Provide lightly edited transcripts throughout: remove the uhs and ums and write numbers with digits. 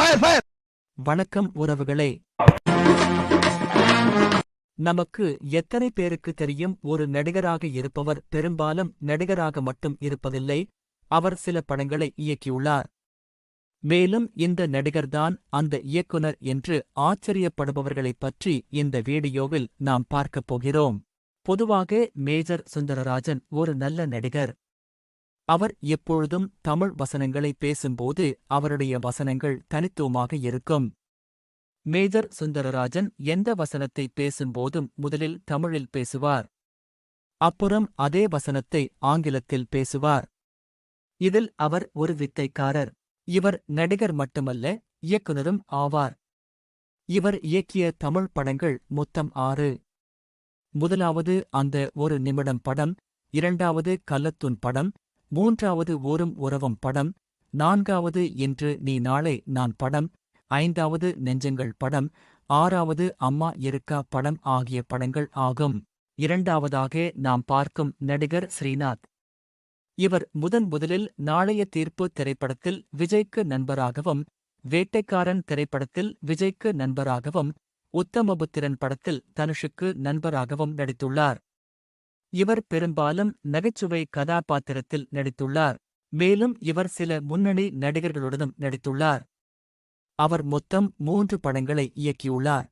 வணக்கம் உறவுகளே. நமக்கு எத்தனை பேருக்கு தெரியும், ஒரு நடிகராக இருப்பவர் பெரும்பாலும் நடிகராக மட்டும் இருப்பதில்லை, அவர் சில படங்களை இயக்கியுள்ளார். மேலும் இந்த நடிகர்தான் அந்த இயக்குனர் என்று ஆச்சரியப்படுபவர்களைப் பற்றி இந்த வீடியோவில் நாம் பார்க்கப் போகிறோம். பொதுவாக மேஜர் சுந்தரராஜன் ஒரு நல்ல நடிகர். அவர் எப்பொழுதும் தமிழ் வசனங்களை பேசும்போது அவருடைய வசனங்கள் தனித்துவமாக இருக்கும். மேஜர் சுந்தரராஜன் எந்த வசனத்தை பேசும்போதும் முதலில் தமிழில் பேசுவார். அப்புறம் அதே வசனத்தை ஆங்கிலத்தில் பேசுவார். இதில் அவர் ஒரு வித்தைக்காரர். இவர் நடிகர் மட்டுமல்ல, இயக்குனரும் ஆவார். இவர் இயக்கிய தமிழ் படங்கள் மொத்தம் 6. முதலாவது அந்த ஒரு நிமிடம் படம், இரண்டாவது கள்ளத்தூண் படம், மூன்றாவது ஊரும் உறவும் படம், நான்காவது இன்று நீ நாளை நான் படம், ஐந்தாவது நெஞ்சங்கள் படம், ஆறாவது அம்மா இருக்கா படம் ஆகிய படங்கள் ஆகும். இரண்டாவதாக நாம் பார்க்கும் நடிகர் ஸ்ரீநாத். இவர் முதலில் நாளைய தீர்ப்பு திரைப்படத்தில் விஜய்க்கு நண்பராகவும், வேட்டைக்காரன் திரைப்படத்தில் விஜய்க்கு நண்பராகவும், உத்தமபுத்திரன் படத்தில் தனுஷுக்கு நண்பராகவும் நடித்துள்ளார். இவர் பெரும்பாலும் நகைச்சுவை கதாபாத்திரத்தில் நடித்துள்ளார். மேலும் இவர் சில முன்னணி நடிகர்களுடனும் நடித்துள்ளார். அவர் மொத்தம் 3 படங்களை இயக்கியுள்ளார்.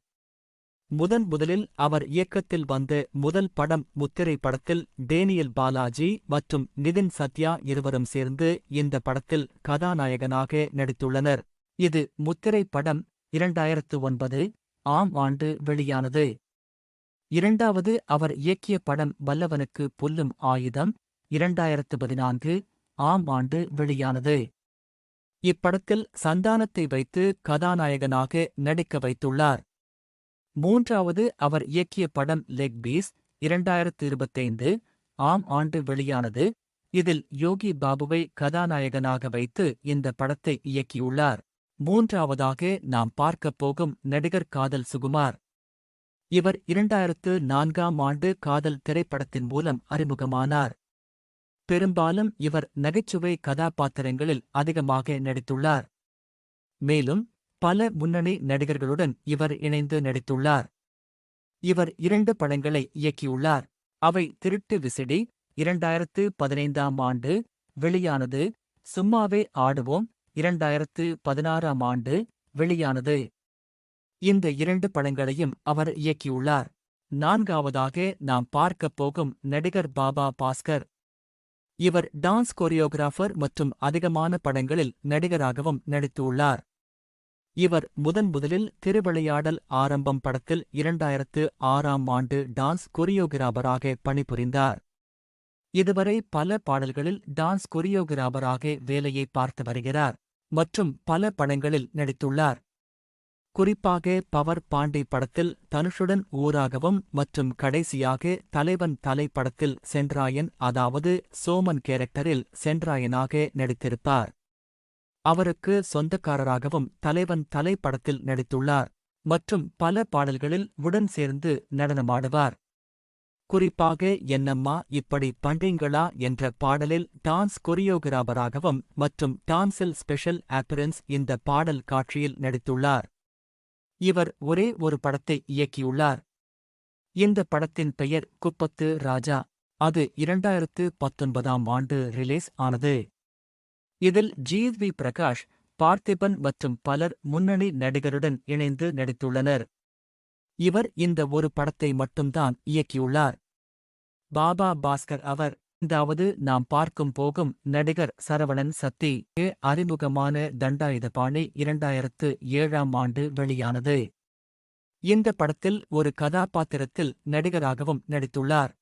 முதலில் அவர் இயக்கத்தில் வந்த முதல் படம் முத்திரை படத்தில் டேனியல் பாலாஜி மற்றும் நிதின் சத்யா இருவரும் சேர்ந்து இந்த படத்தில் கதாநாயகனாக நடித்துள்ளனர். இது முத்திரை படம் 2009 ஆம் ஆண்டு வெளியானது. இரண்டாவது அவர் இயக்கிய படம் வல்லவனுக்கு புல்லும் ஆயுதம் 2014 ஆம் ஆண்டு வெளியானது. இப்படத்தில் சந்தானத்தை வைத்து கதாநாயகனாக நடிக்க வைத்துள்ளார். மூன்றாவது அவர் இயக்கிய படம் லெக் பீஸ் 2025 ஆம் ஆண்டு வெளியானது. இதில் யோகி பாபுவை கதாநாயகனாக வைத்து இந்த படத்தை இயக்கியுள்ளார். மூன்றாவதாக நாம் பார்க்கப் போகும் நடிகர் காதல் சுகுமார். இவர் 2004ஆம் ஆண்டு காதல் திரைப்படத்தின் மூலம் அறிமுகமானார். பெரும்பாலும் இவர் நகைச்சுவை கதாபாத்திரங்களில் அதிகமாக நடித்துள்ளார். மேலும் பல முன்னணி நடிகர்களுடன் இவர் இணைந்து நடித்துள்ளார். இவர் 2 படங்களை இயக்கியுள்ளார். அவை திருட்டு விசிடி 2015ஆம் ஆண்டு வெளியானது, சும்மாவே ஆடுவோம் 2016ஆம் ஆண்டு வெளியானது. இந்த 2 படங்களையும் அவர் இயக்கியுள்ளார். நான்காவதாக நாம் பார்க்கப் போகும் நடிகர் பாபா பாஸ்கர். இவர் டான்ஸ் கோரியோகிராஃபர் மற்றும் அதிகமான படங்களில் நடிகராகவும் நடித்துள்ளார். இவர் முதலில் திருவிளையாடல் ஆரம்பம் படத்தில் 2006ஆம் ஆண்டு டான்ஸ் கொரியோகிராபராக பணிபுரிந்தார். இதுவரை பல பாடல்களில் டான்ஸ் கொரியோகிராபராக வேலையை பார்த்து வருகிறார் மற்றும் பல படங்களில் நடித்துள்ளார். குறிப்பாக பவர் பாண்டி படத்தில் தனுஷுடன் ஊராகவும் மற்றும் கடைசியாக தலைவன் தலை படத்தில் சென்றாயன், அதாவது சோமன் கேரக்டரில் சென்றாயனாக நடித்திருப்பார். அவருக்கு சொந்தக்காரராகவும் தலைவன் தலை படத்தில் நடித்துள்ளார் மற்றும் பல பாடல்களில் உடன் சேர்ந்து நடனமாடுவார். குறிப்பாக என்னம்மா இப்படி பண்றீங்களா என்ற பாடலில் டான்ஸ் கொரியோகிராபராகவும் மற்றும் டான்ஸில் ஸ்பெஷல் அப்பீரன்ஸ் இந்த பாடல் காட்சியில் நடித்துள்ளார். இவர் ஒரே ஒரு படத்தை இயக்கியுள்ளார். இந்த படத்தின் பெயர் குப்பத்து ராஜா. அது 2019ஆம் ஆண்டு ரிலீஸ் ஆனது. இதில் ஜி.வி. பிரகாஷ், பார்த்திபன் மற்றும் பலர் முன்னணி நடிகருடன் இணைந்து நடித்துள்ளனர். இவர் இந்த ஒரு படத்தை மட்டும்தான் இயக்கியுள்ளார். பாபா பாஸ்கர் அவர். இதாவது நாம் பார்க்கும் போகும் நடிகர் சரவணன் சத்தி. அறிமுகமான தண்டாயுதபாணி 2007ஆம் ஆண்டு வெளியானது. இந்த படத்தில் ஒரு கதாபாத்திரத்தில் நடிகராகவும் நடித்துள்ளார்.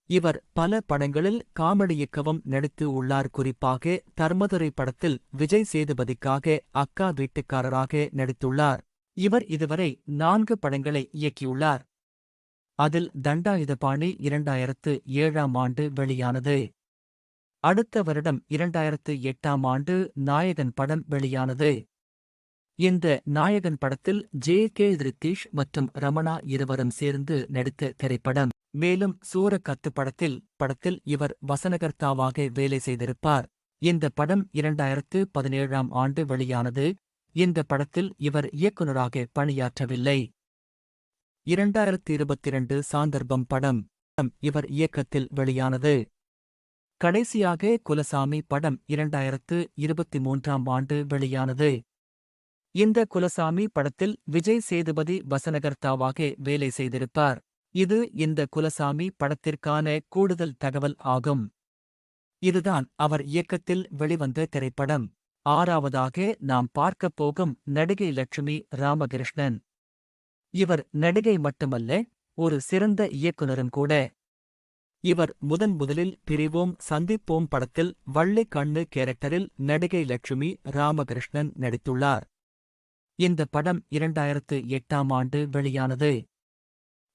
இவர் பல படங்களில் காமெடியிக்கவும் நடித்து உள்ளார். குறிப்பாக தர்மதுரை படத்தில் விஜய் சேதுபதிக்காக அக்கா வீட்டுக்காரராக நடித்துள்ளார். இவர் இதுவரை 4 படங்களை இயக்கியுள்ளார். அதில் தண்டாயுதபாணி 2007ஆம் ஆண்டு வெளியானது. அடுத்த வருடம் 2008ஆம் ஆண்டு நாயகன் படம் வெளியானது. இந்த நாயகன் படத்தில் ஜே.கே. ரித்தீஷ் மற்றும் ரமணா இருவரும் சேர்ந்து நடித்த திரைப்படம். மேலும் சூரக்கத்து படத்தில் இவர் வசனகர்த்தாவாக வேலை செய்திருப்பார். இந்த படம் 2017ஆம் ஆண்டு வெளியானது. இந்த படத்தில் இவர் இயக்குனராக பணியாற்றவில்லை. 2022 சாந்தர்ப்பம் படம் இவர் இயக்கத்தில் வெளியானது. கடைசியாக குலசாமி படம் 2023ஆம் ஆண்டு வெளியானது. இந்த குலசாமி படத்தில் விஜய் சேதுபதி வசனகர்த்தாவாக வேலை செய்திருப்பார். இது இந்த குலசாமி படத்திற்கான கூடுதல் தகவல் ஆகும். இதுதான் அவர் இயக்கத்தில் வெளிவந்த திரைப்படம். 6வதாக நாம் பார்க்கப் போகும் நடிகை லட்சுமி ராமகிருஷ்ணன். இவர் நடிகை மட்டுமல்ல, ஒரு சிறந்த இயக்குனரும் கூட. இவர் முதலில் பிரிவோம் சந்திப்போம் படத்தில் வள்ளி கண்ணு கேரக்டரில் நடிகை லட்சுமி ராமகிருஷ்ணன் நடித்துள்ளார். இந்த படம் 2008ஆம் ஆண்டு வெளியானது.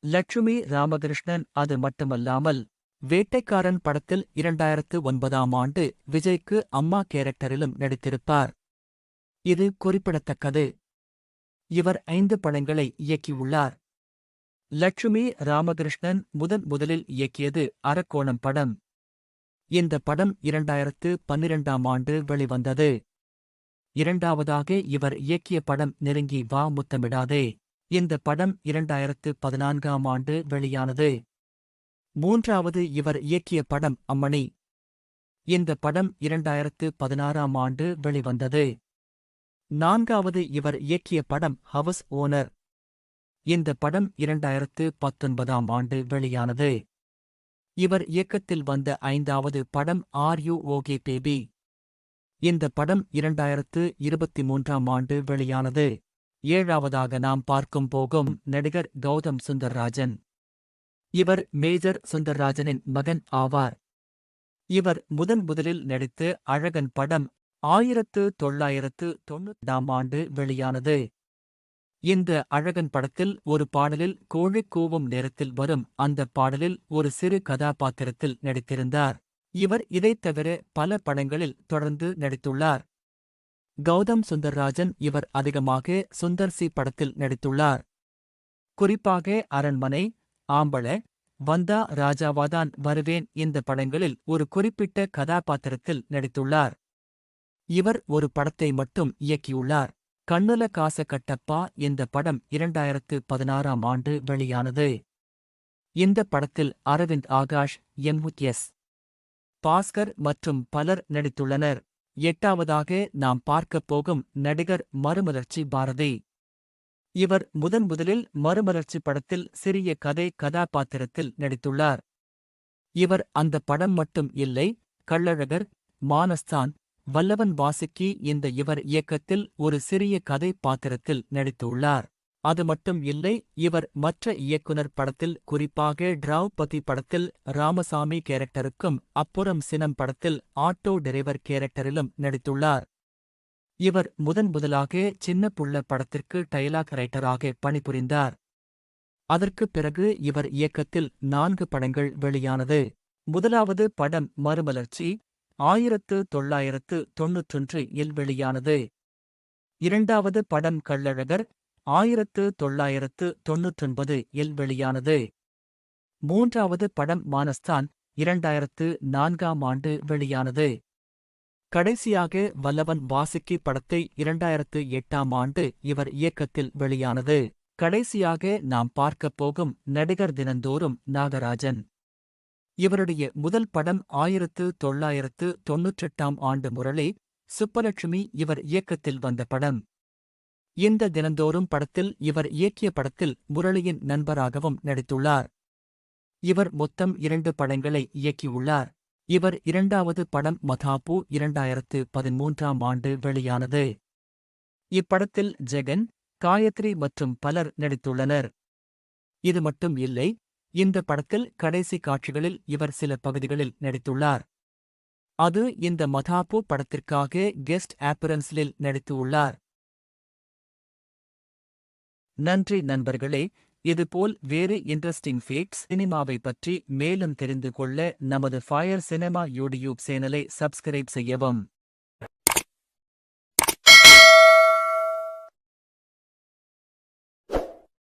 லட்சுமி ராமகிருஷ்ணன் அது மட்டுமல்லாமல் வேட்டைக்காரன் படத்தில் 2009ஆம் ஆண்டு விஜய்க்கு அம்மா கேரக்டரிலும் நடித்திருப்பார். இது குறிப்பிடத்தக்கது. இவர் 5 படங்களை இயக்கியுள்ளார். லட்சுமி ராமகிருஷ்ணன் முதலில் இயக்கியது அரக்கோணம் படம். இந்த படம் 2012ஆம் ஆண்டு வெளிவந்தது. இரண்டாவதாக இவர் இயக்கிய படம் நெருங்கி வா முத்தமிடாதே. இந்த படம் 2014ஆம் ஆண்டு வெளியானது. மூன்றாவது இவர் இயக்கிய படம் அம்மணி. இந்த படம் 2016ஆம் ஆண்டு வெளிவந்தது. நான்காவது இவர் இயக்கிய படம் ஹவுஸ் ஓனர். இந்த படம் 2019ஆம் ஆண்டு வெளியானது. இவர் இயக்கத்தில் வந்த 5வது படம் ஆர் யூ ஓகே பேபி. இந்த படம் 2023ஆம் ஆண்டு வெளியானது. 7வதாக நாம் பார்க்கும் போகும் நடிகர் கௌதம் சுந்தர்ராஜன். இவர் மேஜர் சுந்தர்ராஜனின் மகன் ஆவார். இவர் முதலில் நடித்து அழகன் படம் 1990ஆம் ஆண்டு வெளியானது. இந்த அழகன் படத்தில் ஒரு பாடலில் கோழி கூவும் நேரத்தில் வரும் அந்த பாடலில் ஒரு சிறு கதாபாத்திரத்தில் நடித்திருந்தார். இவர் இதைத் தவிர பல படங்களில் தொடர்ந்து நடித்துள்ளார். கௌதம் சுந்தர்ராஜன் இவர் அதிகமாக சுந்தர் சி படத்தில் நடித்துள்ளார். குறிப்பாக அரண்மனை, ஆம்பள, வந்தா ராஜாவாதான் வருவேன் இந்த படங்களில் ஒரு குறிப்பிட்ட கதாபாத்திரத்தில் நடித்துள்ளார். இவர் ஒரு படத்தை மட்டும் இயக்கியுள்ளார். கண்ணுல காச கட்டப்பா இந்த படம் 2016ஆம் ஆண்டு வெளியானது. இந்த படத்தில் அரவிந்த் ஆகாஷ், எம்.எஸ். பாஸ்கர் மற்றும் பலர் நடித்துள்ளனர். 8வதாக நாம் பார்க்கப் போகும் நடிகர் மறுமலர்ச்சி பாரதி. இவர் முதலில் மறுமலர்ச்சி படத்தில் சிறிய கதாபாத்திரத்தில் நடித்துள்ளார். இவர் அந்த படம் மட்டும் இல்லை, கள்ளழகர், மானஸ்தான், வல்லவன் வாசுக்கி இந்த இவர் இயக்கத்தில் ஒரு சிறிய கதை பாத்திரத்தில் நடித்துள்ளார். அது மட்டும் இல்லை, இவர் மற்ற இயக்குனர் படத்தில் குறிப்பாக டிராவ்பதி படத்தில் ராமசாமி கேரக்டருக்கும் அப்புறம் சினம் படத்தில் ஆட்டோ டிரைவர் கேரக்டரிலும் நடித்துள்ளார். இவர் முதலாக சின்ன புள்ள படத்திற்கு டயலாக் ரைட்டராக பணிபுரிந்தார். அதற்குப் பிறகு இவர் இயக்கத்தில் 4 படங்கள் வெளியானது. முதலாவது படம் மறுமலர்ச்சி 1991இல் வெளியானது. இரண்டாவது படம் கள்ளழகர் 1999இல் வெளியானது. மூன்றாவது படம் மானஸ்தான் 2004ஆம் ஆண்டு வெளியானது. கடைசியாக வல்லவன் வாசுக்கி படத்தை 2008ஆம் ஆண்டு இவர் இயக்கத்தில் வெளியானது. கடைசியாக நாம் பார்க்கப் போகும் நடிகர் தினந்தோறும் நாகராஜன். இவருடைய முதல் படம் 1998ஆம் ஆண்டு முரளி, சுப்பலட்சுமி இவர் இயக்கத்தில் வந்த படம். இந்த தினந்தோறும் படத்தில் இவர் இயக்கிய படத்தில் முரளியின் நண்பராகவும் நடித்துள்ளார். இவர் மொத்தம் 2 படங்களை இயக்கியுள்ளார். இவர் 2வது படம் மதாபு 2013ஆம் ஆண்டு வெளியானது. இப்படத்தில் ஜெகன், காயத்ரி மற்றும் பலர் நடித்துள்ளனர். இது மட்டும் இல்லை, இந்த படத்தில் கடைசி காட்சிகளில் இவர் சில பகுதிகளில் நடித்துள்ளார். அது இந்த மதாபு படத்திற்காக கெஸ்ட் ஆப்பிரன்ஸில் நடித்துள்ளார். நன்றி நண்பர்களே. இதுபோல் வேறு இன்ட்ரெஸ்டிங் ஃபேக்ட்ஸ் சினிமாவை பற்றி மேலும் தெரிந்து கொள்ள நமது ஃபயர் சினிமா யூடியூப் சேனலை சப்ஸ்கிரைப் செய்யவும்.